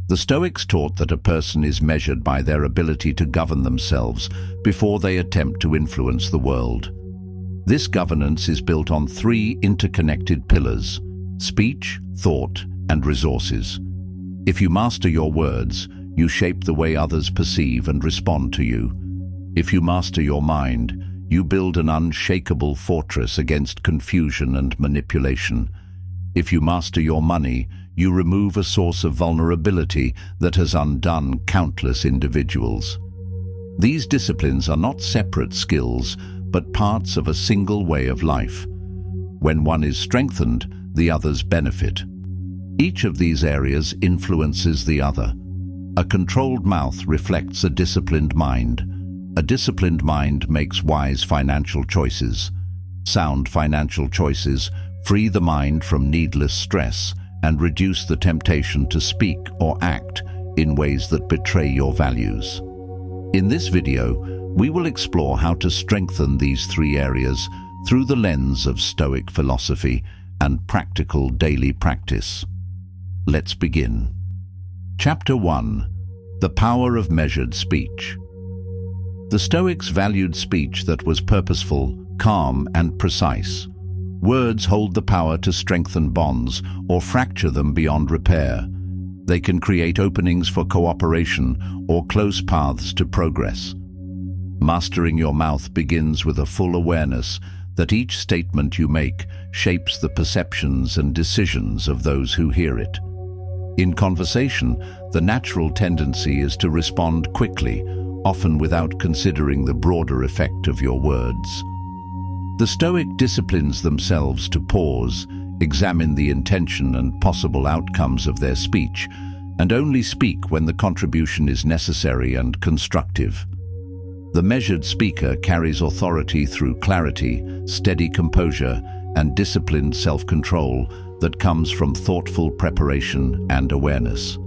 The Stoics taught that a person is measured by their ability to govern themselves before they attempt to influence the world. This governance is built on three interconnected pillars: speech, thought, and resources. If you master your words, you shape the way others perceive and respond to you. If you master your mind, you build an unshakable fortress against confusion and manipulation. If you master your money, you remove a source of vulnerability that has undone countless individuals. These disciplines are not separate skills, but parts of a single way of life. When one is strengthened, the others benefit. Each of these areas influences the other. A controlled mouth reflects a disciplined mind. A disciplined mind makes wise financial choices. Sound financial choices free the mind from needless stress and reduce the temptation to speak or act in ways that betray your values. In this video, we will explore how to strengthen these three areas through the lens of Stoic philosophy and practical daily practice. Let's begin. Chapter 1. The Power of Measured Speech. The Stoics valued speech that was purposeful, calm, and precise. Words hold the power to strengthen bonds or fracture them beyond repair. They can create openings for cooperation or close paths to progress. Mastering your mouth begins with a full awareness that each statement you make shapes the perceptions and decisions of those who hear it. In conversation, the natural tendency is to respond quickly, often without considering the broader effect of your words. The Stoic disciplines themselves to pause, examine the intention and possible outcomes of their speech, and only speak when the contribution is necessary and constructive. The measured speaker carries authority through clarity, steady composure, and disciplined self-control that comes from thoughtful preparation and awareness.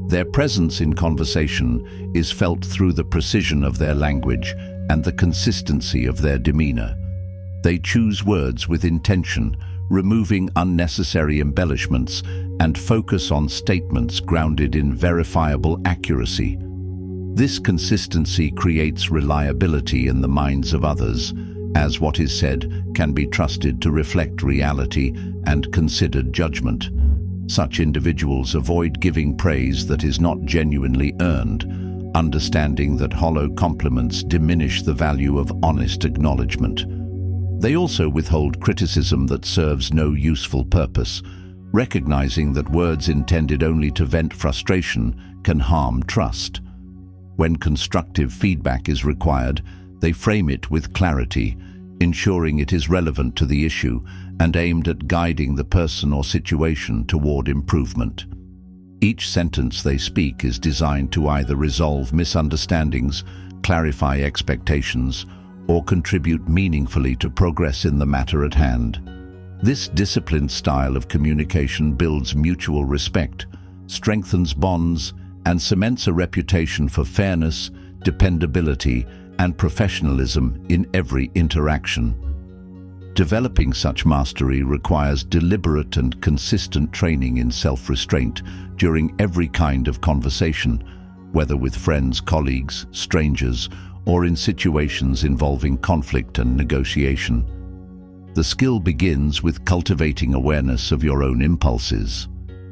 Their presence in conversation is felt through the precision of their language and the consistency of their demeanor. They choose words with intention, removing unnecessary embellishments, and focus on statements grounded in verifiable accuracy. This consistency creates reliability in the minds of others, as what is said can be trusted to reflect reality and considered judgment. Such individuals avoid giving praise that is not genuinely earned, understanding that hollow compliments diminish the value of honest acknowledgement. They also withhold criticism that serves no useful purpose, recognizing that words intended only to vent frustration can harm trust. When constructive feedback is required, they frame it with clarity, ensuring it is relevant to the issue and aimed at guiding the person or situation toward improvement. Each sentence they speak is designed to either resolve misunderstandings, clarify expectations, or contribute meaningfully to progress in the matter at hand. This disciplined style of communication builds mutual respect, strengthens bonds, and cements a reputation for fairness, dependability, and professionalism in every interaction. Developing such mastery requires deliberate and consistent training in self-restraint during every kind of conversation, whether with friends, colleagues, strangers, or in situations involving conflict and negotiation. The skill begins with cultivating awareness of your own impulses.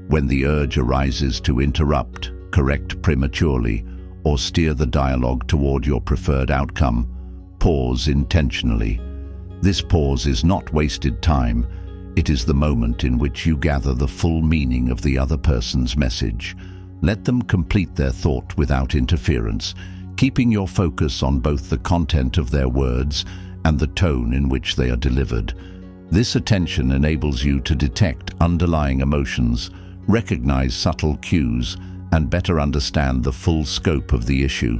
When the urge arises to interrupt, correct prematurely, or steer the dialogue toward your preferred outcome, pause intentionally. This pause is not wasted time. It is the moment in which you gather the full meaning of the other person's message. Let them complete their thought without interference, keeping your focus on both the content of their words and the tone in which they are delivered. This attention enables you to detect underlying emotions, recognize subtle cues, and better understand the full scope of the issue.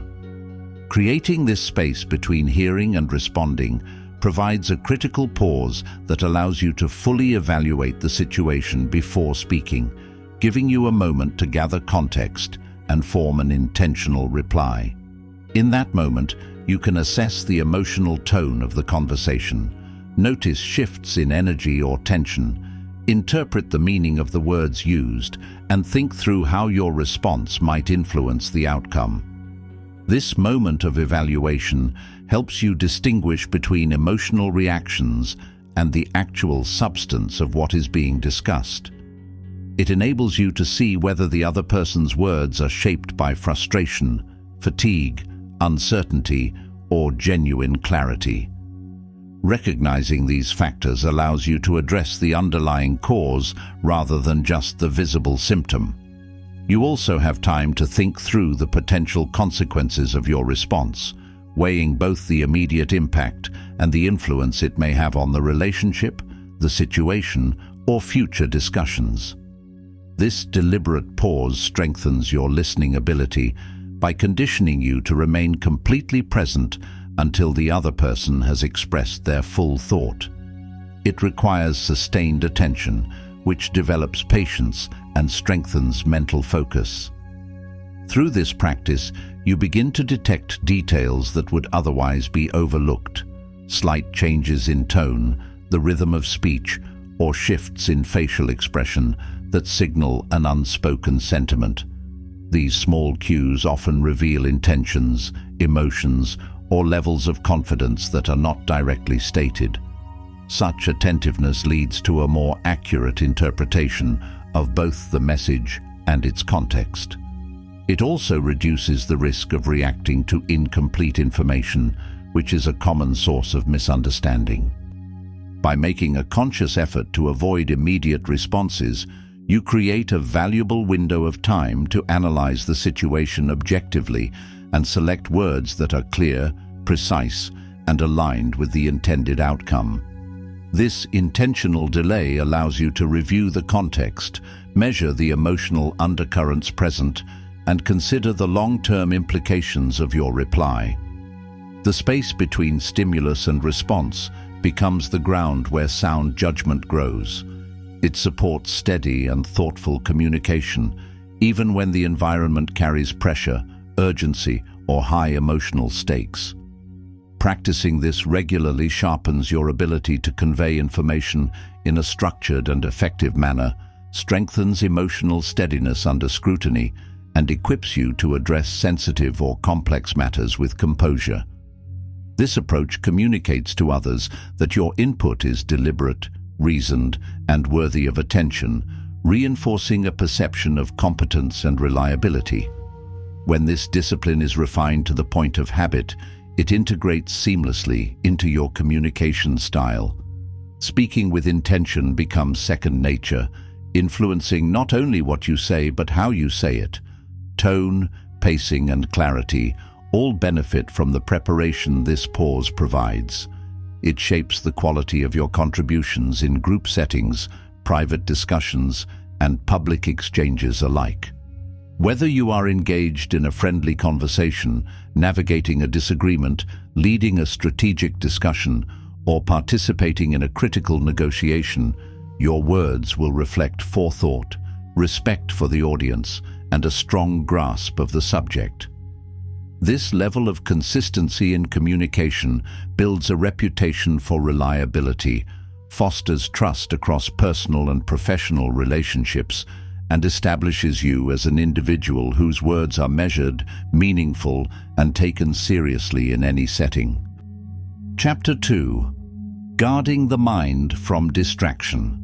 Creating this space between hearing and responding provides a critical pause that allows you to fully evaluate the situation before speaking, giving you a moment to gather context and form an intentional reply. In that moment, you can assess the emotional tone of the conversation, notice shifts in energy or tension, Interpret the meaning of the words used and think through how your response might influence the outcome. This moment of evaluation helps you distinguish between emotional reactions and the actual substance of what is being discussed. It enables you to see whether the other person's words are shaped by frustration, fatigue, uncertainty, or genuine clarity. Recognizing these factors allows you to address the underlying cause rather than just the visible symptom. You also have time to think through the potential consequences of your response, weighing both the immediate impact and the influence it may have on the relationship, the situation, or future discussions. This deliberate pause strengthens your listening ability by conditioning you to remain completely present until the other person has expressed their full thought. It requires sustained attention, which develops patience and strengthens mental focus. Through this practice, you begin to detect details that would otherwise be overlooked, slight changes in tone, the rhythm of speech, or shifts in facial expression that signal an unspoken sentiment. These small cues often reveal intentions, emotions, or levels of confidence that are not directly stated. Such attentiveness leads to a more accurate interpretation of both the message and its context. It also reduces the risk of reacting to incomplete information, which is a common source of misunderstanding. By making a conscious effort to avoid immediate responses, you create a valuable window of time to analyze the situation objectively and select words that are clear, precise, and aligned with the intended outcome. This intentional delay allows you to review the context, measure the emotional undercurrents present, and consider the long-term implications of your reply. The space between stimulus and response becomes the ground where sound judgment grows. It supports steady and thoughtful communication, even when the environment carries pressure, urgency, or high emotional stakes. Practicing this regularly sharpens your ability to convey information in a structured and effective manner, strengthens emotional steadiness under scrutiny, and equips you to address sensitive or complex matters with composure. This approach communicates to others that your input is deliberate, reasoned, and worthy of attention, reinforcing a perception of competence and reliability. When this discipline is refined to the point of habit, it integrates seamlessly into your communication style. Speaking with intention becomes second nature, influencing not only what you say but how you say it. Tone, pacing, and clarity all benefit from the preparation this pause provides. It shapes the quality of your contributions in group settings, private discussions, and public exchanges alike. Whether you are engaged in a friendly conversation, navigating a disagreement, leading a strategic discussion, or participating in a critical negotiation, your words will reflect forethought, respect for the audience, and a strong grasp of the subject. This level of consistency in communication builds a reputation for reliability, fosters trust across personal and professional relationships, and establishes you as an individual whose words are measured, meaningful, and taken seriously in any setting. Chapter 2. Guarding the mind from distraction.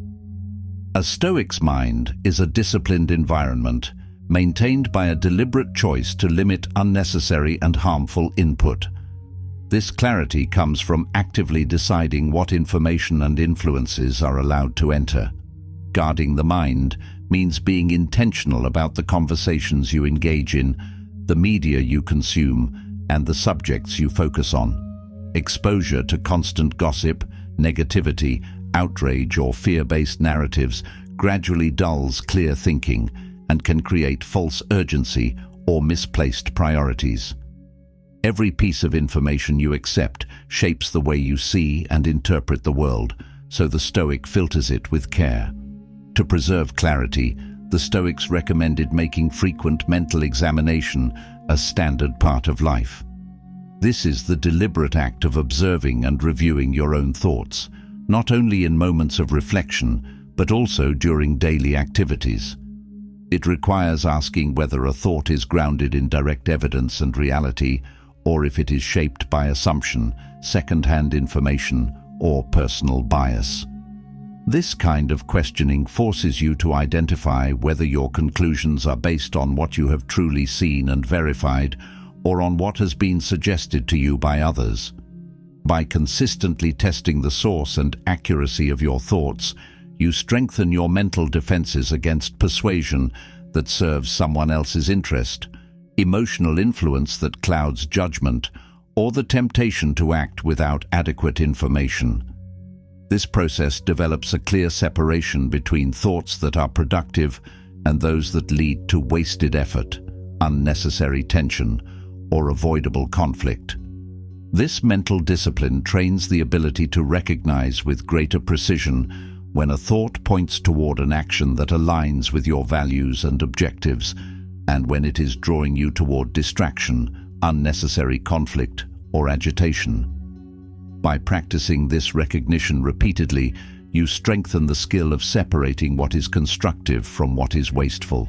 A Stoic's mind is a disciplined environment, maintained by a deliberate choice to limit unnecessary and harmful input. This clarity comes from actively deciding what information and influences are allowed to enter. Guarding the mind means being intentional about the conversations you engage in, the media you consume, and the subjects you focus on. Exposure to constant gossip, negativity, outrage, or fear-based narratives gradually dulls clear thinking and can create false urgency or misplaced priorities. Every piece of information you accept shapes the way you see and interpret the world, so the Stoic filters it with care. To preserve clarity, the Stoics recommended making frequent mental examination a standard part of life. This is the deliberate act of observing and reviewing your own thoughts, not only in moments of reflection, but also during daily activities. It requires asking whether a thought is grounded in direct evidence and reality, or if it is shaped by assumption, second-hand information, or personal bias. This kind of questioning forces you to identify whether your conclusions are based on what you have truly seen and verified, or on what has been suggested to you by others. By consistently testing the source and accuracy of your thoughts, you strengthen your mental defenses against persuasion that serves someone else's interest, emotional influence that clouds judgment, or the temptation to act without adequate information. This process develops a clear separation between thoughts that are productive and those that lead to wasted effort, unnecessary tension, or avoidable conflict. This mental discipline trains the ability to recognize with greater precision when a thought points toward an action that aligns with your values and objectives, and when it is drawing you toward distraction, unnecessary conflict, or agitation. By practicing this recognition repeatedly, you strengthen the skill of separating what is constructive from what is wasteful.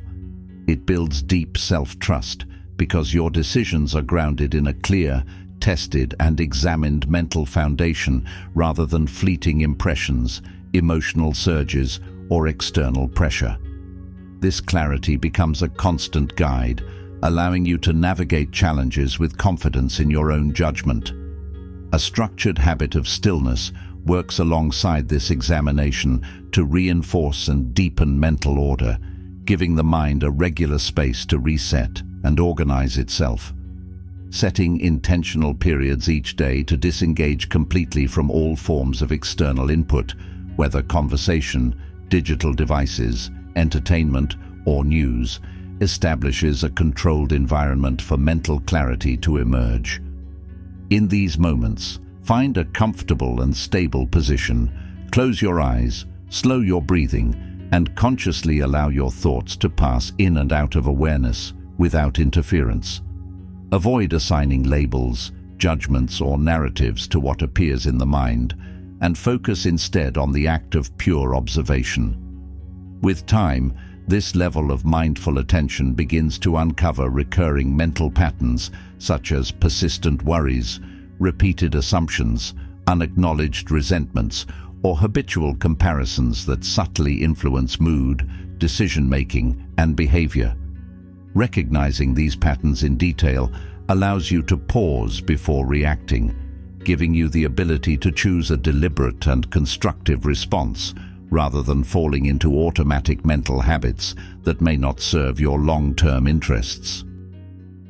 It builds deep self-trust because your decisions are grounded in a clear, tested, and examined mental foundation rather than fleeting impressions, emotional surges, or external pressure. This clarity becomes a constant guide, allowing you to navigate challenges with confidence in your own judgment. A structured habit of stillness works alongside this examination to reinforce and deepen mental order, giving the mind a regular space to reset and organize itself. Setting intentional periods each day to disengage completely from all forms of external input, whether conversation, digital devices, entertainment, or news, establishes a controlled environment for mental clarity to emerge. In these moments, find a comfortable and stable position, close your eyes, slow your breathing, and consciously allow your thoughts to pass in and out of awareness without interference. Avoid assigning labels, judgments, or narratives to what appears in the mind, and focus instead on the act of pure observation. With time, this level of mindful attention begins to uncover recurring mental patterns such as persistent worries, repeated assumptions, unacknowledged resentments, or habitual comparisons that subtly influence mood, decision-making, and behavior. Recognizing these patterns in detail allows you to pause before reacting, giving you the ability to choose a deliberate and constructive response, rather than falling into automatic mental habits that may not serve your long-term interests.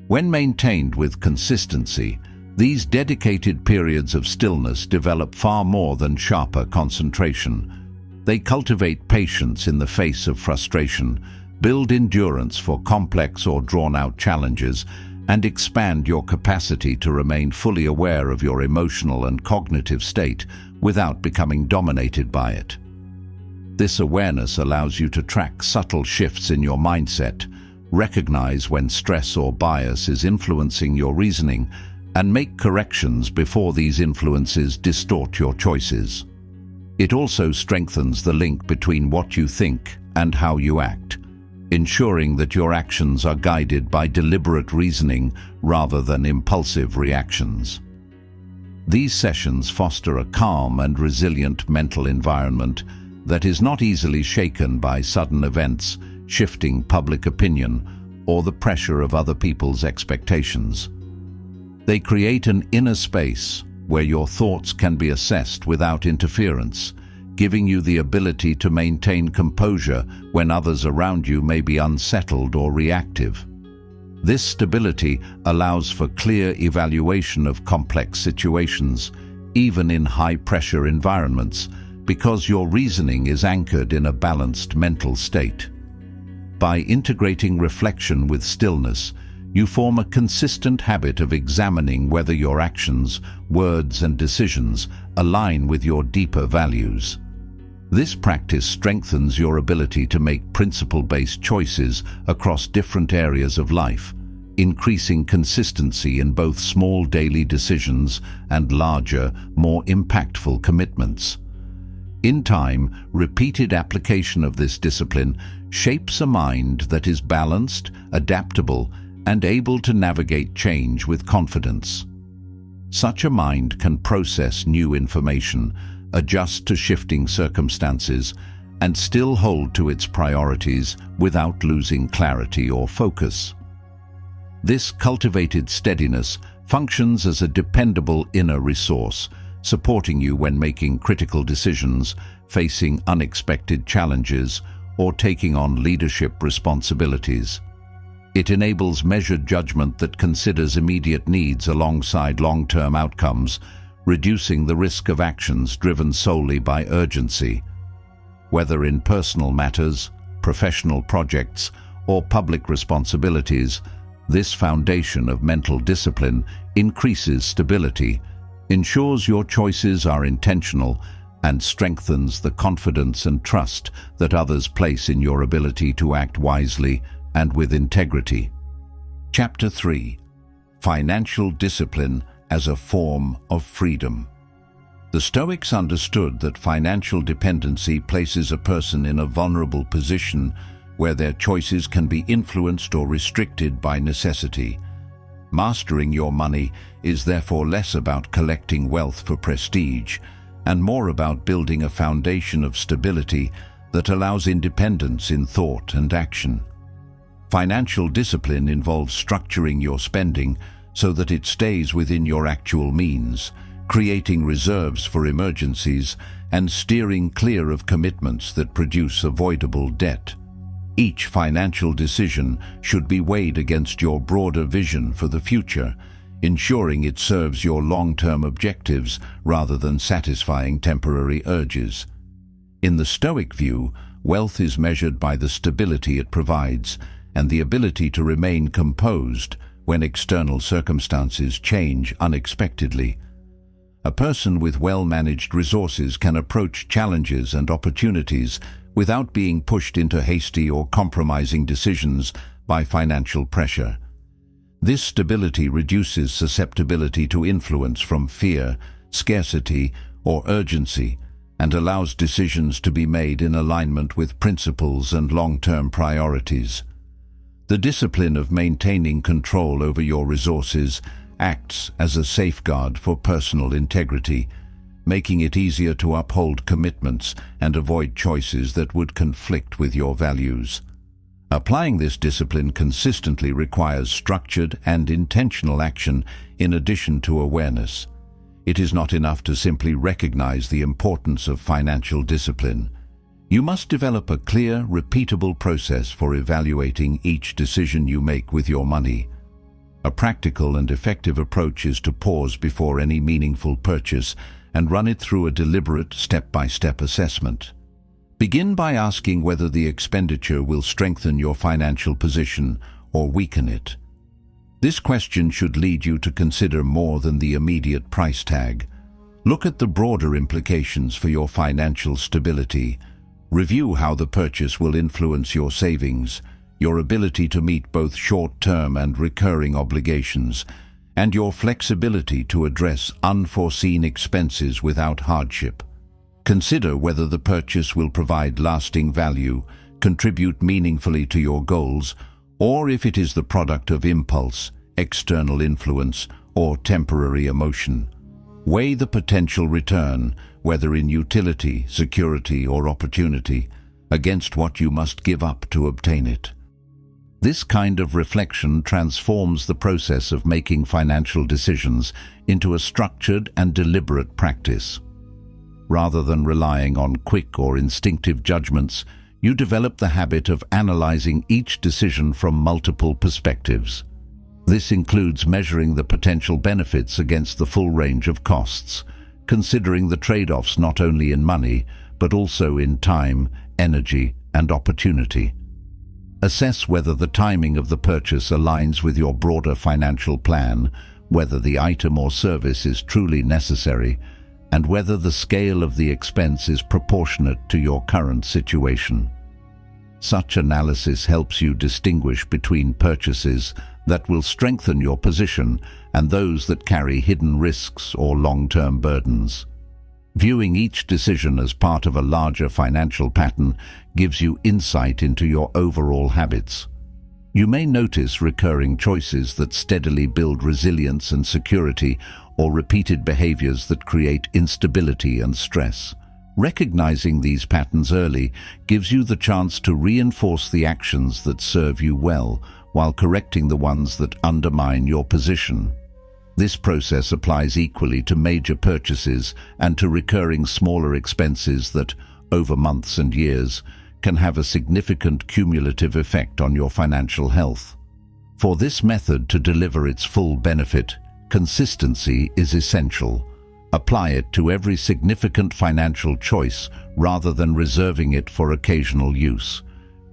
When maintained with consistency, these dedicated periods of stillness develop far more than sharper concentration. They cultivate patience in the face of frustration, build endurance for complex or drawn-out challenges, and expand your capacity to remain fully aware of your emotional and cognitive state without becoming dominated by it. This awareness allows you to track subtle shifts in your mindset, recognize when stress or bias is influencing your reasoning, and make corrections before these influences distort your choices. It also strengthens the link between what you think and how you act, ensuring that your actions are guided by deliberate reasoning rather than impulsive reactions. These sessions foster a calm and resilient mental environment that is not easily shaken by sudden events, shifting public opinion, or the pressure of other people's expectations. They create an inner space where your thoughts can be assessed without interference, giving you the ability to maintain composure when others around you may be unsettled or reactive. This stability allows for clear evaluation of complex situations, even in high-pressure environments, because your reasoning is anchored in a balanced mental state. By integrating reflection with stillness, you form a consistent habit of examining whether your actions, words, and decisions align with your deeper values. This practice strengthens your ability to make principle-based choices across different areas of life, increasing consistency in both small daily decisions and larger, more impactful commitments. In time, repeated application of this discipline shapes a mind that is balanced, adaptable, and able to navigate change with confidence. Such a mind can process new information, adjust to shifting circumstances, and still hold to its priorities without losing clarity or focus. This cultivated steadiness functions as a dependable inner resource, supporting you when making critical decisions, facing unexpected challenges, or taking on leadership responsibilities. It enables measured judgment that considers immediate needs alongside long-term outcomes, reducing the risk of actions driven solely by urgency. Whether in personal matters, professional projects, or public responsibilities, this foundation of mental discipline increases stability, ensures your choices are intentional, and strengthens the confidence and trust that others place in your ability to act wisely and with integrity. Chapter 3. Financial Discipline as a Form of Freedom. The Stoics understood that financial dependency places a person in a vulnerable position where their choices can be influenced or restricted by necessity. Mastering your money is therefore less about collecting wealth for prestige and more about building a foundation of stability that allows independence in thought and action. Financial discipline involves structuring your spending so that it stays within your actual means, creating reserves for emergencies, and steering clear of commitments that produce avoidable debt. Each financial decision should be weighed against your broader vision for the future, ensuring it serves your long-term objectives rather than satisfying temporary urges. In the Stoic view, wealth is measured by the stability it provides and the ability to remain composed when external circumstances change unexpectedly. A person with well-managed resources can approach challenges and opportunities without being pushed into hasty or compromising decisions by financial pressure. This stability reduces susceptibility to influence from fear, scarcity, or urgency, and allows decisions to be made in alignment with principles and long-term priorities. The discipline of maintaining control over your resources acts as a safeguard for personal integrity, making it easier to uphold commitments and avoid choices that would conflict with your values. Applying this discipline consistently requires structured and intentional action in addition to awareness. It is not enough to simply recognize the importance of financial discipline. You must develop a clear, repeatable process for evaluating each decision you make with your money. A practical and effective approach is to pause before any meaningful purchase and run it through a deliberate step-by-step assessment. Begin by asking whether the expenditure will strengthen your financial position or weaken it. This question should lead you to consider more than the immediate price tag. Look at the broader implications for your financial stability. Review how the purchase will influence your savings, your ability to meet both short-term and recurring obligations, and your flexibility to address unforeseen expenses without hardship. Consider whether the purchase will provide lasting value, contribute meaningfully to your goals, or if it is the product of impulse, external influence, or temporary emotion. Weigh the potential return, whether in utility, security, or opportunity, against what you must give up to obtain it. This kind of reflection transforms the process of making financial decisions into a structured and deliberate practice. Rather than relying on quick or instinctive judgments, you develop the habit of analyzing each decision from multiple perspectives. This includes measuring the potential benefits against the full range of costs, considering the trade-offs not only in money, but also in time, energy, and opportunity. Assess whether the timing of the purchase aligns with your broader financial plan, whether the item or service is truly necessary, and whether the scale of the expense is proportionate to your current situation. Such analysis helps you distinguish between purchases that will strengthen your position and those that carry hidden risks or long-term burdens. Viewing each decision as part of a larger financial pattern gives you insight into your overall habits. You may notice recurring choices that steadily build resilience and security, or repeated behaviors that create instability and stress. Recognizing these patterns early gives you the chance to reinforce the actions that serve you well, while correcting the ones that undermine your position. This process applies equally to major purchases and to recurring smaller expenses that, over months and years, can have a significant cumulative effect on your financial health. For this method to deliver its full benefit, consistency is essential. Apply it to every significant financial choice rather than reserving it for occasional use.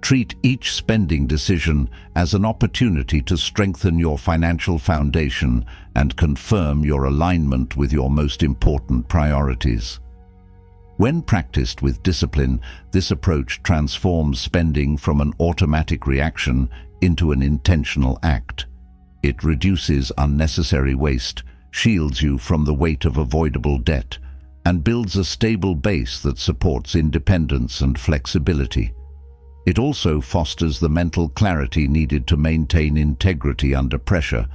Treat each spending decision as an opportunity to strengthen your financial foundation and confirm your alignment with your most important priorities. When practiced with discipline, this approach transforms spending from an automatic reaction into an intentional act. It reduces unnecessary waste, shields you from the weight of avoidable debt, and builds a stable base that supports independence and flexibility. It also fosters the mental clarity needed to maintain integrity under pressure,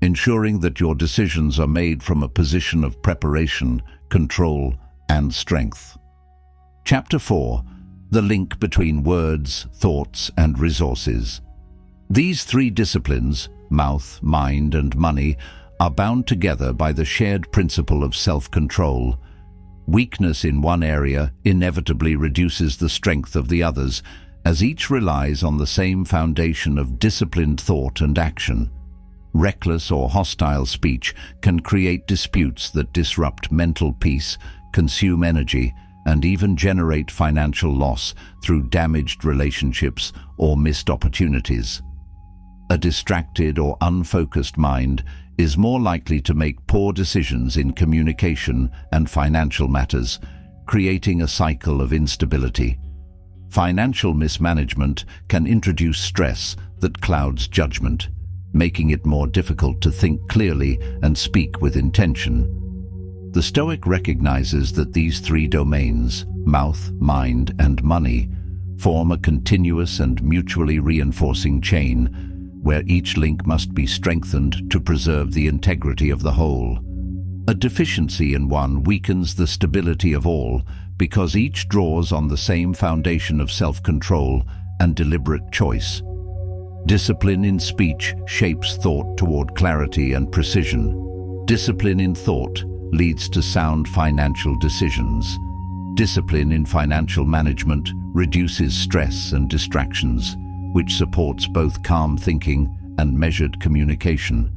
ensuring that your decisions are made from a position of preparation, control, and strength. Chapter 4. The link between words, thoughts, and resources. These three disciplines, mouth, mind, and money, are bound together by the shared principle of self-control. Weakness in one area inevitably reduces the strength of the others, as each relies on the same foundation of disciplined thought and action. Reckless or hostile speech can create disputes that disrupt mental peace, consume energy, and even generate financial loss through damaged relationships or missed opportunities. A distracted or unfocused mind is more likely to make poor decisions in communication and financial matters, creating a cycle of instability. Financial mismanagement can introduce stress that clouds judgment, making it more difficult to think clearly and speak with intention. The Stoic recognizes that these three domains, mouth, mind, and money, form a continuous and mutually reinforcing chain, where each link must be strengthened to preserve the integrity of the whole. A deficiency in one weakens the stability of all, because each draws on the same foundation of self-control and deliberate choice. Discipline in speech shapes thought toward clarity and precision. Discipline in thought leads to sound financial decisions. Discipline in financial management reduces stress and distractions, which supports both calm thinking and measured communication.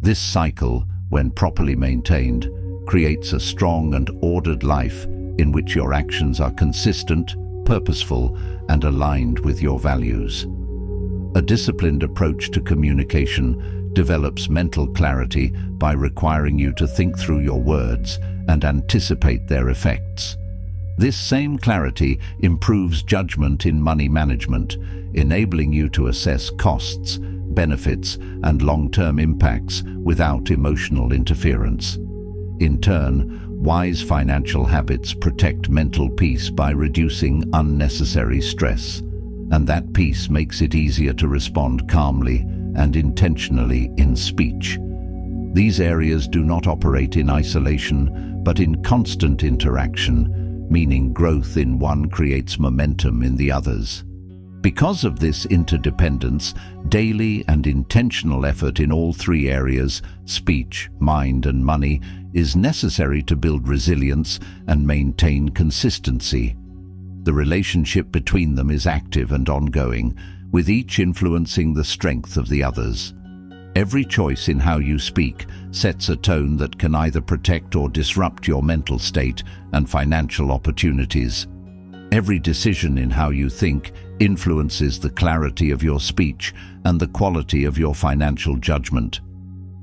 This cycle, when properly maintained, creates a strong and ordered life in which your actions are consistent, purposeful, and aligned with your values. A disciplined approach to communication develops mental clarity by requiring you to think through your words and anticipate their effects. This same clarity improves judgment in money management, enabling you to assess costs, benefits, and long-term impacts without emotional interference. In turn, wise financial habits protect mental peace by reducing unnecessary stress, and that peace makes it easier to respond calmly and intentionally in speech. These areas do not operate in isolation, but in constant interaction, meaning growth in one creates momentum in the others. Because of this interdependence, daily and intentional effort in all three areas, speech, mind, and money, is necessary to build resilience and maintain consistency. The relationship between them is active and ongoing, with each influencing the strength of the others. Every choice in how you speak sets a tone that can either protect or disrupt your mental state and financial opportunities. Every decision in how you think influences the clarity of your speech and the quality of your financial judgment.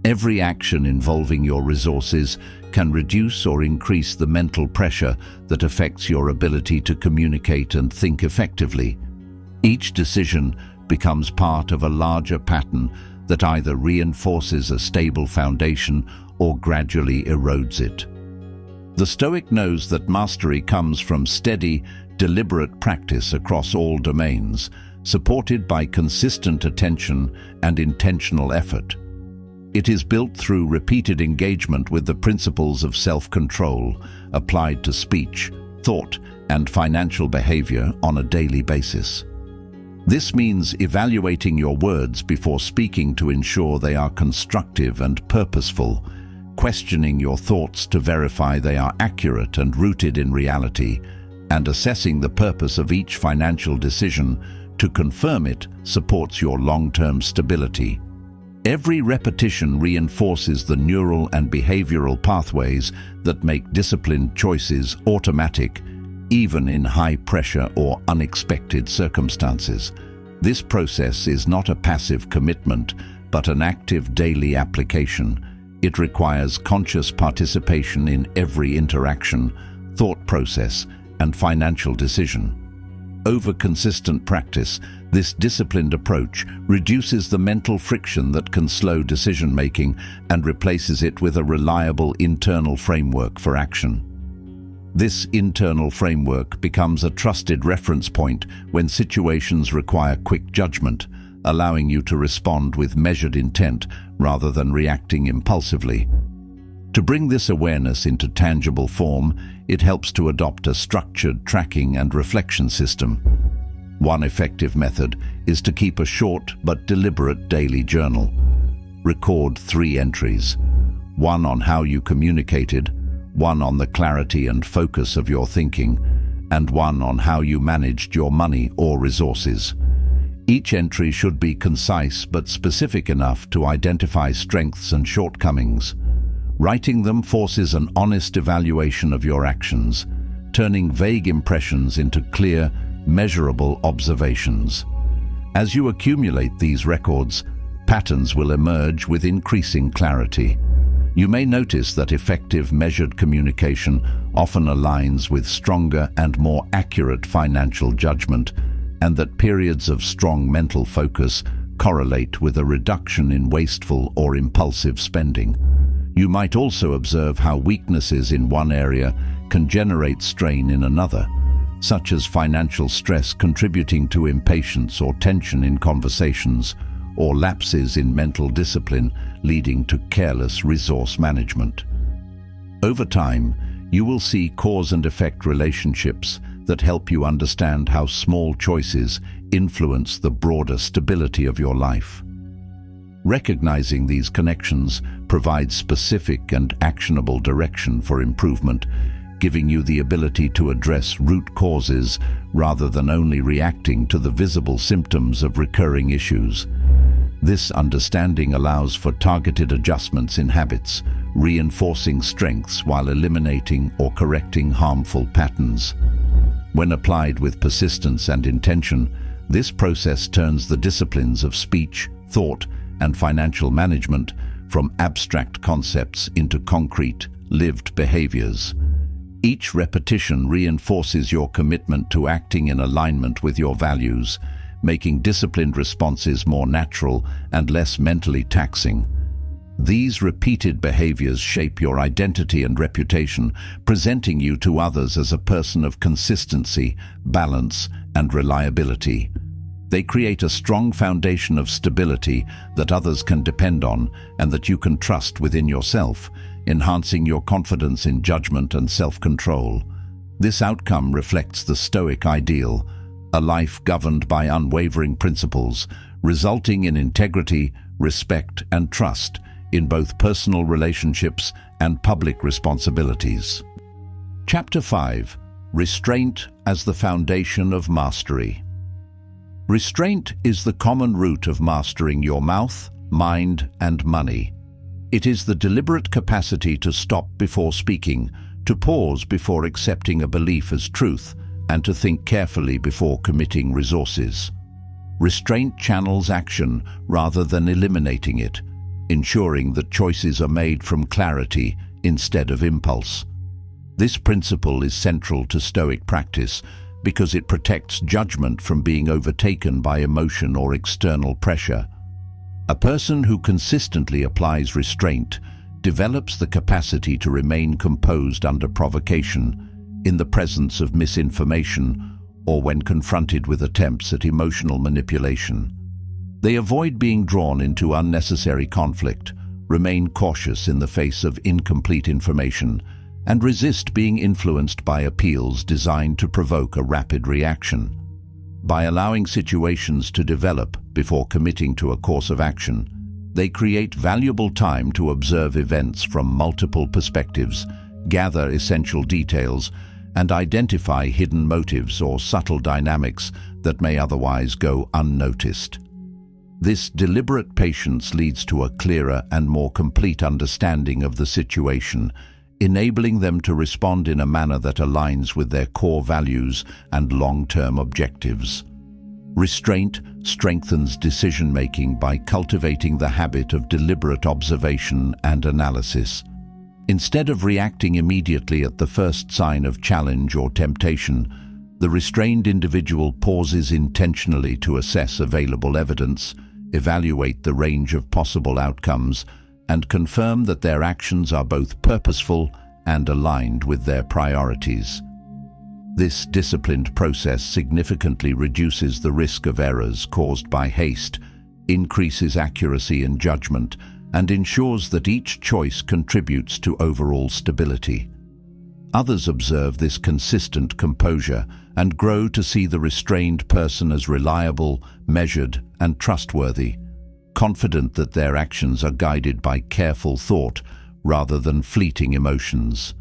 Every action involving your resources can reduce or increase the mental pressure that affects your ability to communicate and think effectively. Each decision becomes part of a larger pattern that either reinforces a stable foundation or gradually erodes it. The Stoic knows that mastery comes from steady, deliberate practice across all domains, supported by consistent attention and intentional effort. It is built through repeated engagement with the principles of self-control applied to speech, thought, and financial behavior on a daily basis. This means evaluating your words before speaking to ensure they are constructive and purposeful, questioning your thoughts to verify they are accurate and rooted in reality, and assessing the purpose of each financial decision to confirm it supports your long-term stability. Every repetition reinforces the neural and behavioral pathways that make disciplined choices automatic, even in high-pressure or unexpected circumstances. This process is not a passive commitment, but an active daily application. It requires conscious participation in every interaction, thought process, and financial decision. Over consistent practice, this disciplined approach reduces the mental friction that can slow decision-making and replaces it with a reliable internal framework for action. This internal framework becomes a trusted reference point when situations require quick judgment, allowing you to respond with measured intent rather than reacting impulsively. To bring this awareness into tangible form, it helps to adopt a structured tracking and reflection system. One effective method is to keep a short but deliberate daily journal. Record 3 entries: one on how you communicated, one on the clarity and focus of your thinking, and one on how you managed your money or resources. Each entry should be concise but specific enough to identify strengths and shortcomings. Writing them forces an honest evaluation of your actions, turning vague impressions into clear, measurable observations. As you accumulate these records, patterns will emerge with increasing clarity. You may notice that effective measured communication often aligns with stronger and more accurate financial judgment, and that periods of strong mental focus correlate with a reduction in wasteful or impulsive spending. You might also observe how weaknesses in one area can generate strain in another, such as financial stress contributing to impatience or tension in conversations, or lapses in mental discipline leading to careless resource management. Over time, you will see cause and effect relationships that help you understand how small choices influence the broader stability of your life. Recognizing these connections provides specific and actionable direction for improvement, giving you the ability to address root causes rather than only reacting to the visible symptoms of recurring issues. This understanding allows for targeted adjustments in habits, reinforcing strengths while eliminating or correcting harmful patterns. When applied with persistence and intention, this process turns the disciplines of speech, thought, and financial management from abstract concepts into concrete, lived behaviors. Each repetition reinforces your commitment to acting in alignment with your values, making disciplined responses more natural and less mentally taxing. These repeated behaviors shape your identity and reputation, presenting you to others as a person of consistency, balance, and reliability. They create a strong foundation of stability that others can depend on and that you can trust within yourself, enhancing your confidence in judgment and self-control. This outcome reflects the Stoic ideal, a life governed by unwavering principles, resulting in integrity, respect, and trust in both personal relationships and public responsibilities. Chapter 5: Restraint as the Foundation of Mastery. Restraint is the common root of mastering your mouth, mind, and money. It is the deliberate capacity to stop before speaking, to pause before accepting a belief as truth, and to think carefully before committing resources. Restraint channels action rather than eliminating it, ensuring that choices are made from clarity instead of impulse. This principle is central to Stoic practice because it protects judgment from being overtaken by emotion or external pressure. A person who consistently applies restraint develops the capacity to remain composed under provocation, in the presence of misinformation, or when confronted with attempts at emotional manipulation. They avoid being drawn into unnecessary conflict, remain cautious in the face of incomplete information, and resist being influenced by appeals designed to provoke a rapid reaction. By allowing situations to develop before committing to a course of action, they create valuable time to observe events from multiple perspectives, gather essential details, and identify hidden motives or subtle dynamics that may otherwise go unnoticed. This deliberate patience leads to a clearer and more complete understanding of the situation, enabling them to respond in a manner that aligns with their core values and long-term objectives. Restraint strengthens decision-making by cultivating the habit of deliberate observation and analysis. Instead of reacting immediately at the first sign of challenge or temptation, the restrained individual pauses intentionally to assess available evidence, evaluate the range of possible outcomes, and confirm that their actions are both purposeful and aligned with their priorities. This disciplined process significantly reduces the risk of errors caused by haste, increases accuracy in judgment, and ensures that each choice contributes to overall stability. Others observe this consistent composure and grow to see the restrained person as reliable, measured, and trustworthy, confident that their actions are guided by careful thought rather than fleeting emotions.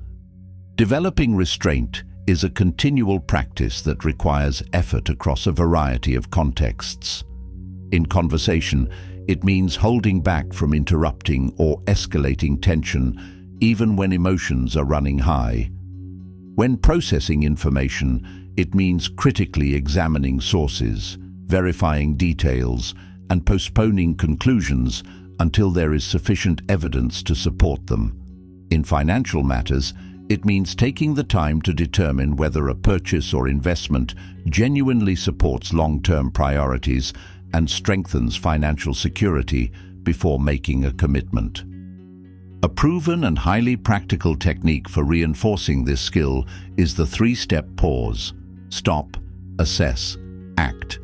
Developing restraint is a continual practice that requires effort across a variety of contexts. In conversation, it means holding back from interrupting or escalating tension, even when emotions are running high. When processing information, it means critically examining sources, verifying details, and postponing conclusions until there is sufficient evidence to support them. In financial matters, it means taking the time to determine whether a purchase or investment genuinely supports long-term priorities and strengthens financial security before making a commitment. A proven and highly practical technique for reinforcing this skill is the three-step pause: stop, assess, act.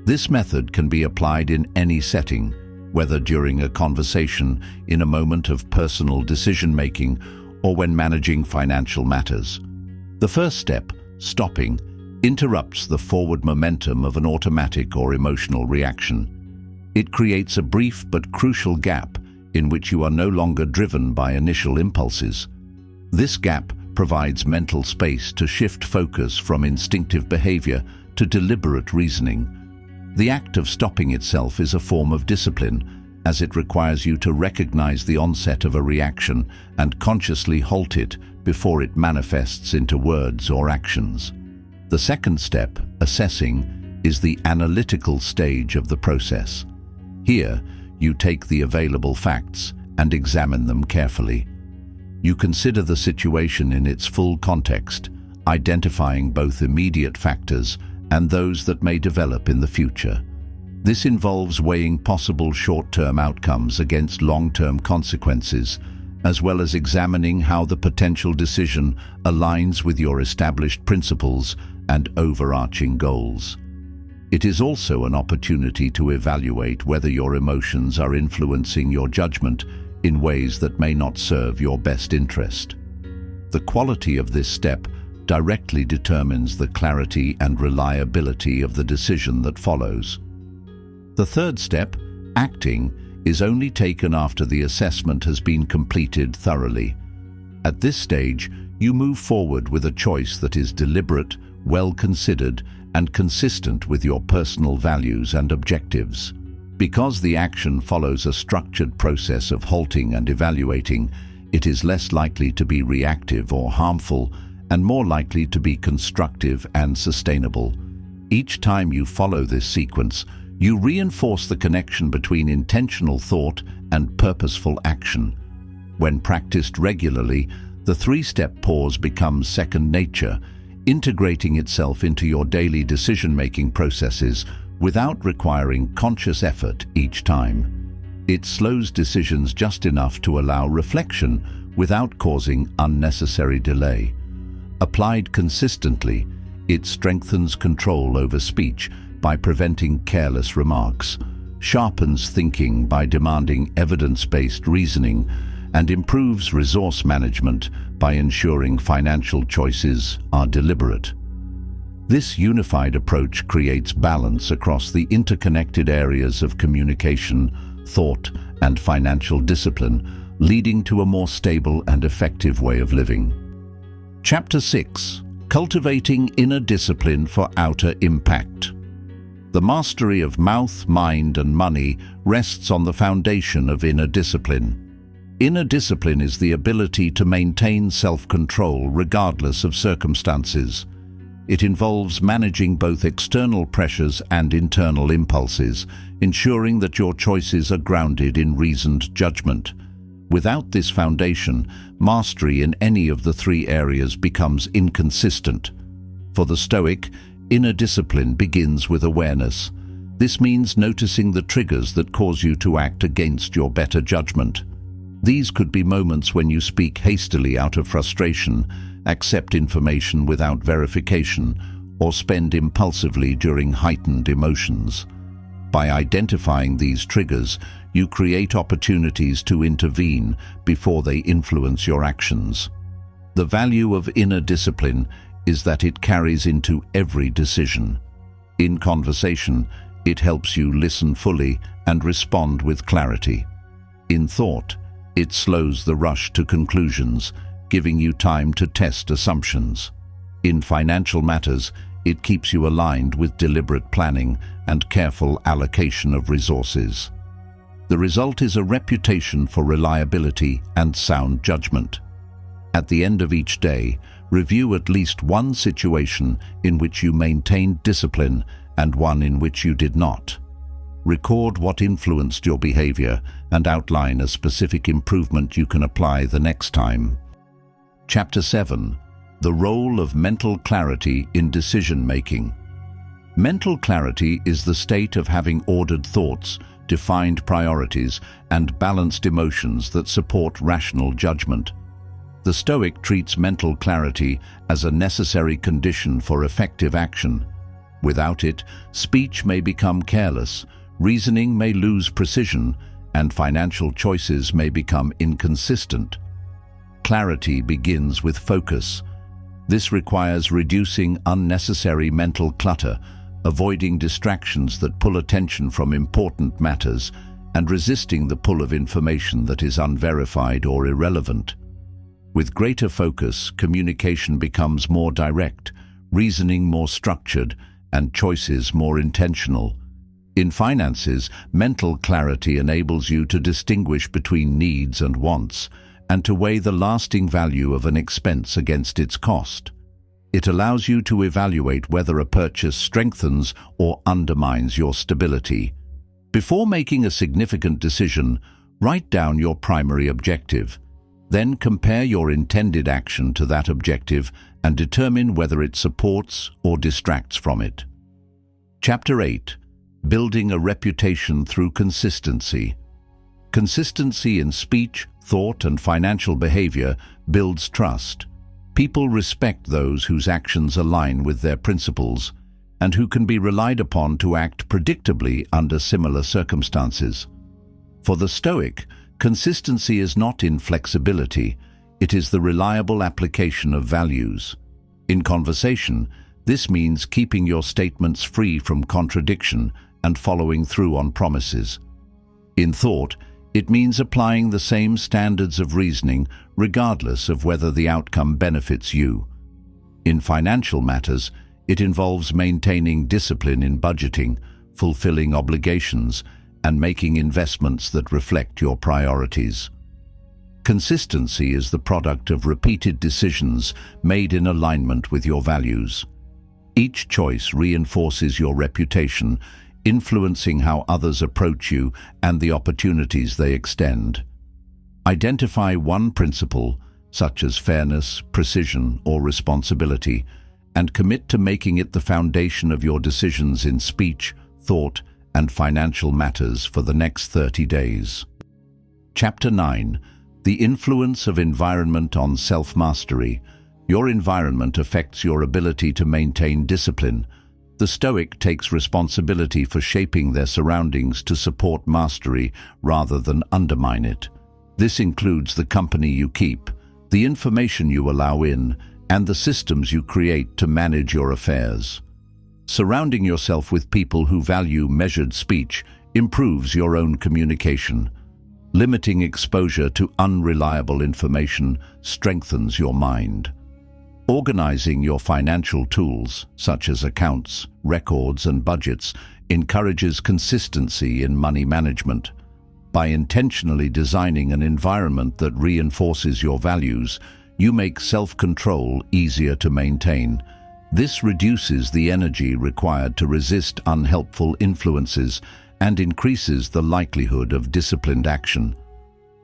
This method can be applied in any setting, whether during a conversation, in a moment of personal decision-making, or when managing financial matters. The first step, stopping, interrupts the forward momentum of an automatic or emotional reaction. It creates a brief but crucial gap in which you are no longer driven by initial impulses. This gap provides mental space to shift focus from instinctive behavior to deliberate reasoning. The act of stopping itself is a form of discipline, as it requires you to recognize the onset of a reaction and consciously halt it before it manifests into words or actions. The second step, assessing, is the analytical stage of the process. Here, you take the available facts and examine them carefully. You consider the situation in its full context, identifying both immediate factors and those that may develop in the future. This involves weighing possible short-term outcomes against long-term consequences, as well as examining how the potential decision aligns with your established principles and overarching goals. It is also an opportunity to evaluate whether your emotions are influencing your judgment in ways that may not serve your best interest. The quality of this step directly determines the clarity and reliability of the decision that follows. The third step, acting, is only taken after the assessment has been completed thoroughly. At this stage, you move forward with a choice that is deliberate, well-considered, and consistent with your personal values and objectives. Because the action follows a structured process of halting and evaluating, it is less likely to be reactive or harmful, and more likely to be constructive and sustainable. Each time you follow this sequence, you reinforce the connection between intentional thought and purposeful action. When practiced regularly, the three-step pause becomes second nature, integrating itself into your daily decision-making processes without requiring conscious effort each time. It slows decisions just enough to allow reflection without causing unnecessary delay. Applied consistently, it strengthens control over speech by preventing careless remarks, sharpens thinking by demanding evidence-based reasoning, and improves resource management by ensuring financial choices are deliberate. This unified approach creates balance across the interconnected areas of communication, thought, and financial discipline, leading to a more stable and effective way of living. Chapter 6: Cultivating Inner Discipline for Outer Impact. The mastery of mouth, mind, and money rests on the foundation of inner discipline. Inner discipline is the ability to maintain self-control regardless of circumstances. It involves managing both external pressures and internal impulses, ensuring that your choices are grounded in reasoned judgment. Without this foundation, mastery in any of the three areas becomes inconsistent. For the Stoic, inner discipline begins with awareness. This means noticing the triggers that cause you to act against your better judgment. These could be moments when you speak hastily out of frustration, accept information without verification, or spend impulsively during heightened emotions. By identifying these triggers, you create opportunities to intervene before they influence your actions. The value of inner discipline is that it carries into every decision. In conversation, it helps you listen fully and respond with clarity. In thought, it slows the rush to conclusions, giving you time to test assumptions. In financial matters, it keeps you aligned with deliberate planning and careful allocation of resources. The result is a reputation for reliability and sound judgment. At the end of each day, review at least one situation in which you maintained discipline and one in which you did not. Record what influenced your behavior and outline a specific improvement you can apply the next time. Chapter 7: The Role of Mental Clarity in Decision-Making. Mental clarity is the state of having ordered thoughts, defined priorities, and balanced emotions that support rational judgment. The Stoic treats mental clarity as a necessary condition for effective action. Without it, speech may become careless, reasoning may lose precision, and financial choices may become inconsistent. Clarity begins with focus. This requires reducing unnecessary mental clutter, avoiding distractions that pull attention from important matters, and resisting the pull of information that is unverified or irrelevant. With greater focus, communication becomes more direct, reasoning more structured, and choices more intentional. In finances, mental clarity enables you to distinguish between needs and wants, and to weigh the lasting value of an expense against its cost. It allows you to evaluate whether a purchase strengthens or undermines your stability. Before making a significant decision, write down your primary objective. Then compare your intended action to that objective and determine whether it supports or distracts from it. Chapter 8: Building a Reputation Through Consistency. Consistency in speech, thought, and financial behavior builds trust. People respect those whose actions align with their principles and who can be relied upon to act predictably under similar circumstances. For the Stoic, consistency is not inflexibility, it is the reliable application of values. In conversation, this means keeping your statements free from contradiction and following through on promises. In thought, it means applying the same standards of reasoning regardless of whether the outcome benefits you. In financial matters, it involves maintaining discipline in budgeting, fulfilling obligations, and making investments that reflect your priorities. Consistency is the product of repeated decisions made in alignment with your values. Each choice reinforces your reputation, influencing how others approach you and the opportunities they extend. Identify one principle, such as fairness, precision, or responsibility, and commit to making it the foundation of your decisions in speech, thought, and financial matters for the next 30 days. Chapter 9. The Influence of Environment on Self-Mastery. Your environment affects your ability to maintain discipline. The Stoic takes responsibility for shaping their surroundings to support mastery rather than undermine it. This includes the company you keep, the information you allow in, and the systems you create to manage your affairs. Surrounding yourself with people who value measured speech improves your own communication. Limiting exposure to unreliable information strengthens your mind. Organizing your financial tools, such as accounts, records, and budgets, encourages consistency in money management. By intentionally designing an environment that reinforces your values, you make self-control easier to maintain. This reduces the energy required to resist unhelpful influences and increases the likelihood of disciplined action.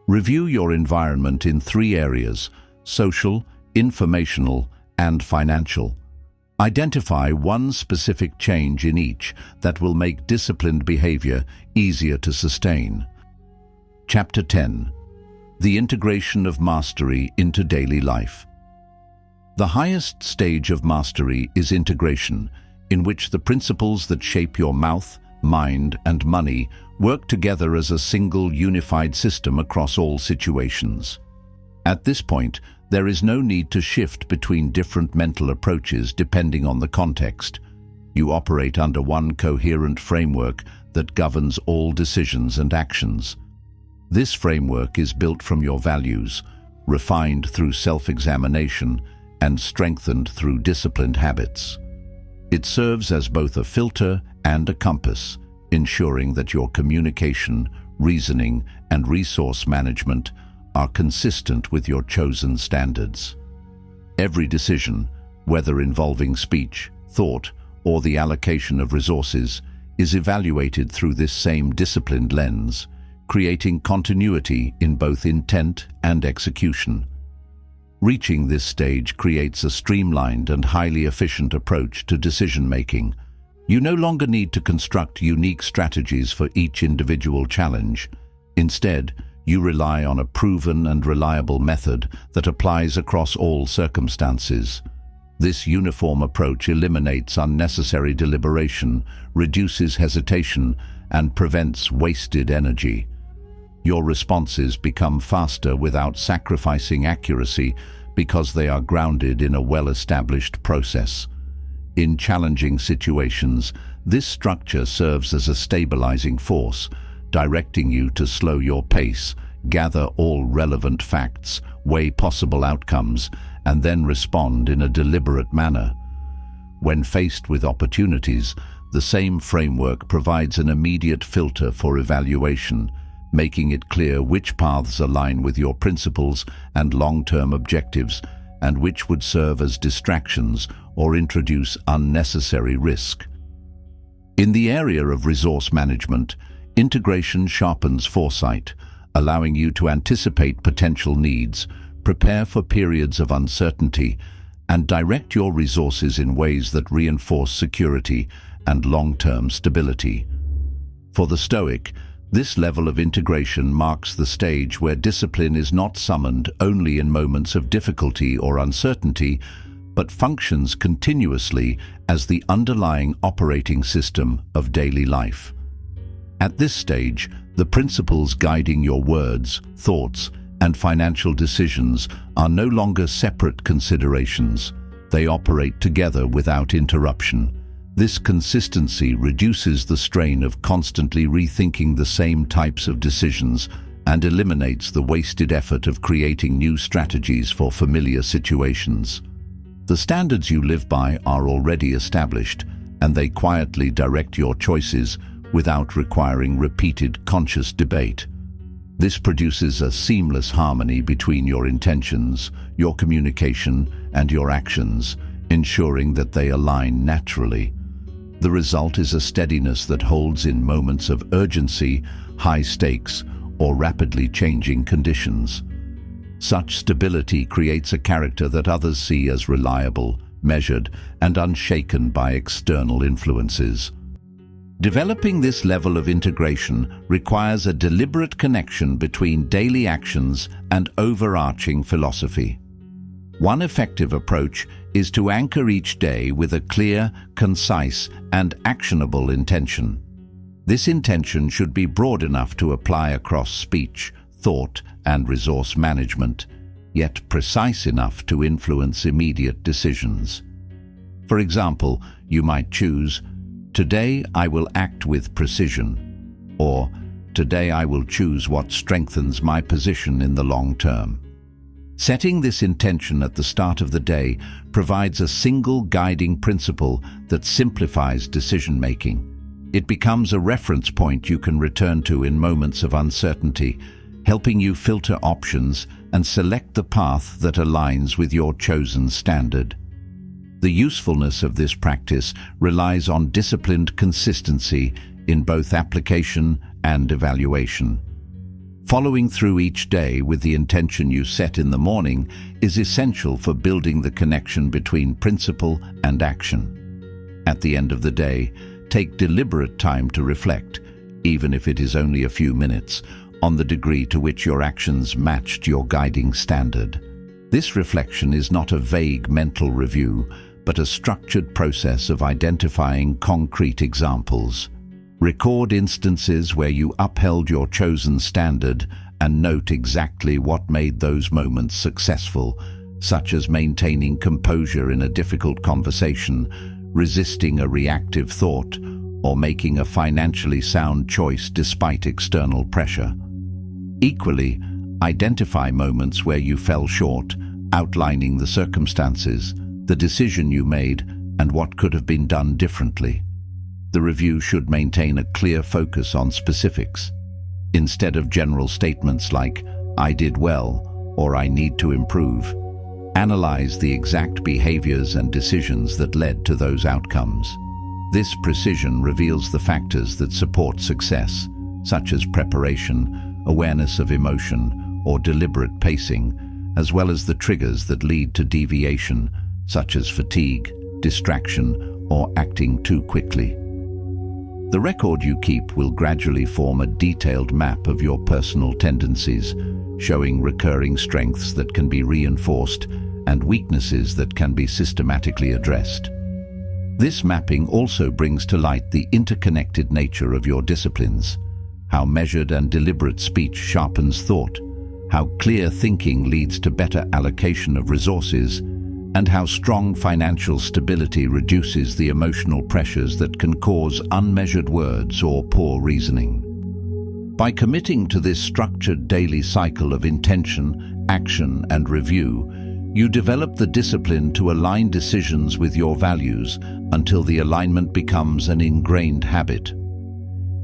Review your environment in 3 areas: social, informational, and financial. Identify one specific change in each that will make disciplined behavior easier to sustain. Chapter 10. The Integration of Mastery into Daily Life. The highest stage of mastery is integration, in which the principles that shape your mouth, mind, and money work together as a single unified system across all situations. At this point, there is no need to shift between different mental approaches depending on the context. You operate under one coherent framework that governs all decisions and actions. This framework is built from your values, refined through self-examination, and strengthened through disciplined habits. It serves as both a filter and a compass, ensuring that your communication, reasoning, and resource management are consistent with your chosen standards. Every decision, whether involving speech, thought, or the allocation of resources, is evaluated through this same disciplined lens, creating continuity in both intent and execution. Reaching this stage creates a streamlined and highly efficient approach to decision-making. You no longer need to construct unique strategies for each individual challenge. Instead, you rely on a proven and reliable method that applies across all circumstances. This uniform approach eliminates unnecessary deliberation, reduces hesitation, and prevents wasted energy. Your responses become faster without sacrificing accuracy because they are grounded in a well-established process. In challenging situations, this structure serves as a stabilizing force, directing you to slow your pace, gather all relevant facts, weigh possible outcomes, and then respond in a deliberate manner. When faced with opportunities, the same framework provides an immediate filter for evaluation, making it clear which paths align with your principles and long-term objectives, and which would serve as distractions or introduce unnecessary risk. In the area of resource management, integration sharpens foresight, allowing you to anticipate potential needs, prepare for periods of uncertainty, and direct your resources in ways that reinforce security and long-term stability. For the Stoic, this level of integration marks the stage where discipline is not summoned only in moments of difficulty or uncertainty, but functions continuously as the underlying operating system of daily life. At this stage, the principles guiding your words, thoughts, and financial decisions are no longer separate considerations. They operate together without interruption. This consistency reduces the strain of constantly rethinking the same types of decisions and eliminates the wasted effort of creating new strategies for familiar situations. The standards you live by are already established, and they quietly direct your choices without requiring repeated conscious debate. This produces a seamless harmony between your intentions, your communication, and your actions, ensuring that they align naturally. The result is a steadiness that holds in moments of urgency, high stakes, or rapidly changing conditions. Such stability creates a character that others see as reliable, measured, and unshaken by external influences. Developing this level of integration requires a deliberate connection between daily actions and overarching philosophy. One effective approach is to anchor each day with a clear, concise, and actionable intention. This intention should be broad enough to apply across speech, thought, and resource management, yet precise enough to influence immediate decisions. For example, you might choose, "Today I will act with precision," or "Today I will choose what strengthens my position in the long term." Setting this intention at the start of the day provides a single guiding principle that simplifies decision-making. It becomes a reference point you can return to in moments of uncertainty, helping you filter options and select the path that aligns with your chosen standard. The usefulness of this practice relies on disciplined consistency in both application and evaluation. Following through each day with the intention you set in the morning is essential for building the connection between principle and action. At the end of the day, take deliberate time to reflect, even if it is only a few minutes, on the degree to which your actions matched your guiding standard. This reflection is not a vague mental review, but a structured process of identifying concrete examples. Record instances where you upheld your chosen standard and note exactly what made those moments successful, such as maintaining composure in a difficult conversation, resisting a reactive thought, or making a financially sound choice despite external pressure. Equally, identify moments where you fell short, outlining the circumstances, the decision you made, and what could have been done differently. The review should maintain a clear focus on specifics. Instead of general statements like, "I did well," or "I need to improve," analyze the exact behaviors and decisions that led to those outcomes. This precision reveals the factors that support success, such as preparation, awareness of emotion, or deliberate pacing, as well as the triggers that lead to deviation, such as fatigue, distraction, or acting too quickly. The record you keep will gradually form a detailed map of your personal tendencies, showing recurring strengths that can be reinforced and weaknesses that can be systematically addressed. This mapping also brings to light the interconnected nature of your disciplines, how measured and deliberate speech sharpens thought, how clear thinking leads to better allocation of resources, and how strong financial stability reduces the emotional pressures that can cause unmeasured words or poor reasoning. By committing to this structured daily cycle of intention, action, and review, you develop the discipline to align decisions with your values until the alignment becomes an ingrained habit.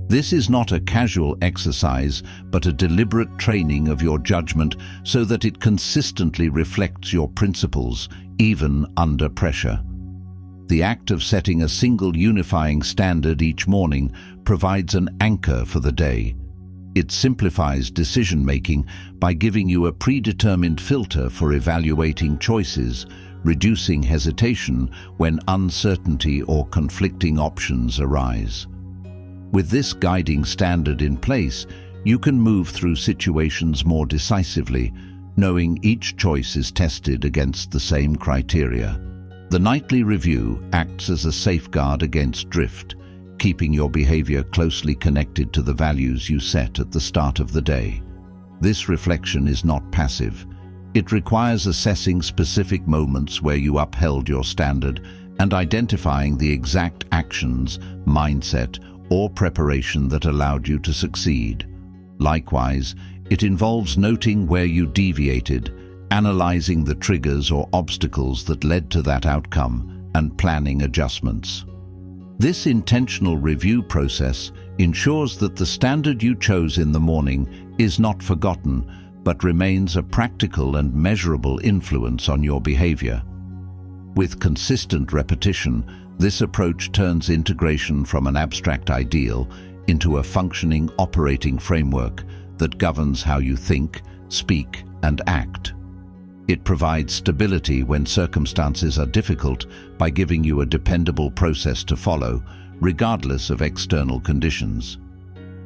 This is not a casual exercise, but a deliberate training of your judgment so that it consistently reflects your principles, even under pressure. The act of setting a single unifying standard each morning provides an anchor for the day. It simplifies decision-making by giving you a predetermined filter for evaluating choices, reducing hesitation when uncertainty or conflicting options arise. With this guiding standard in place, you can move through situations more decisively, knowing each choice is tested against the same criteria. The nightly review acts as a safeguard against drift, keeping your behavior closely connected to the values you set at the start of the day. This reflection is not passive. It requires assessing specific moments where you upheld your standard and identifying the exact actions, mindset, or preparation that allowed you to succeed. Likewise, it involves noting where you deviated, analyzing the triggers or obstacles that led to that outcome, and planning adjustments. This intentional review process ensures that the standard you chose in the morning is not forgotten, but remains a practical and measurable influence on your behavior. With consistent repetition, this approach turns integration from an abstract ideal into a functioning operating framework that governs how you think, speak, and act. It provides stability when circumstances are difficult by giving you a dependable process to follow, regardless of external conditions.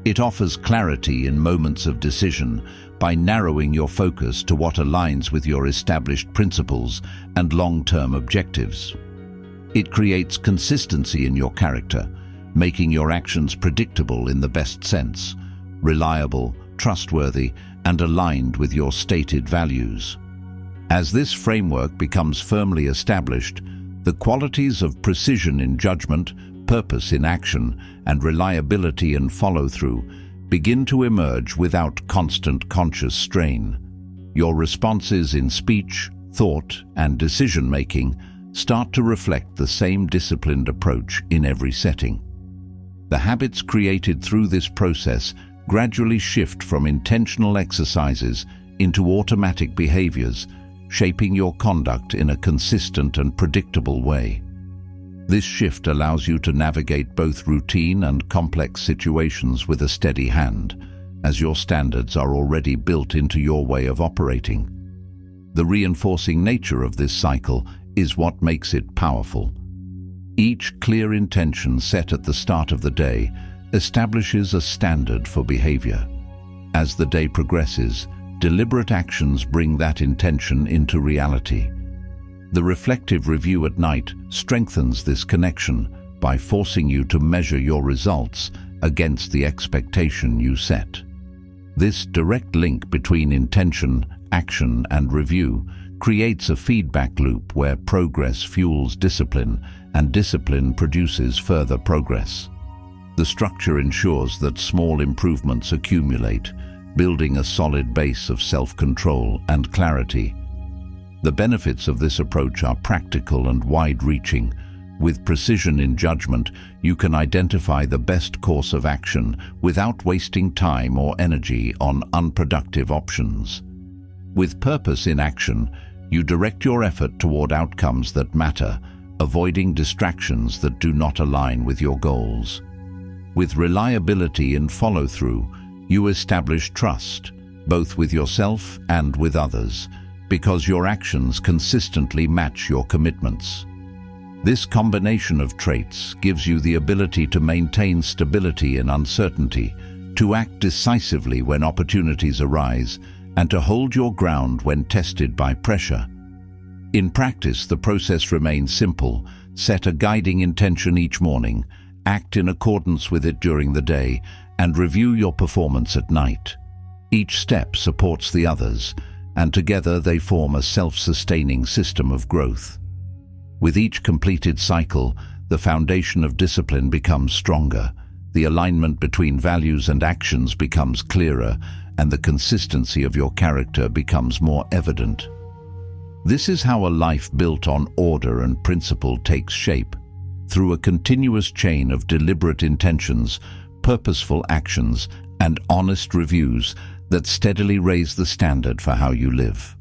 It offers clarity in moments of decision by narrowing your focus to what aligns with your established principles and long-term objectives. It creates consistency in your character, making your actions predictable in the best sense, reliable, trustworthy, and aligned with your stated values. As this framework becomes firmly established, the qualities of precision in judgment, purpose in action, and reliability in follow-through begin to emerge without constant conscious strain. Your responses in speech, thought, and decision-making start to reflect the same disciplined approach in every setting. The habits created through this process gradually shift from intentional exercises into automatic behaviors, shaping your conduct in a consistent and predictable way. This shift allows you to navigate both routine and complex situations with a steady hand, as your standards are already built into your way of operating. The reinforcing nature of this cycle is what makes it powerful. Each clear intention set at the start of the day establishes a standard for behavior. As the day progresses, deliberate actions bring that intention into reality. The reflective review at night strengthens this connection by forcing you to measure your results against the expectation you set. This direct link between intention, action, and review creates a feedback loop where progress fuels discipline and discipline produces further progress. The structure ensures that small improvements accumulate, building a solid base of self-control and clarity. The benefits of this approach are practical and wide-reaching. With precision in judgment, you can identify the best course of action without wasting time or energy on unproductive options. With purpose in action, you direct your effort toward outcomes that matter, avoiding distractions that do not align with your goals. With reliability in follow-through, you establish trust, both with yourself and with others, because your actions consistently match your commitments. This combination of traits gives you the ability to maintain stability in uncertainty, to act decisively when opportunities arise, and to hold your ground when tested by pressure. In practice, the process remains simple. Set a guiding intention each morning, act in accordance with it during the day, and review your performance at night. Each step supports the others, and together they form a self-sustaining system of growth. With each completed cycle, the foundation of discipline becomes stronger, the alignment between values and actions becomes clearer, and the consistency of your character becomes more evident. This is how a life built on order and principle takes shape, through a continuous chain of deliberate intentions, purposeful actions, and honest reviews that steadily raise the standard for how you live.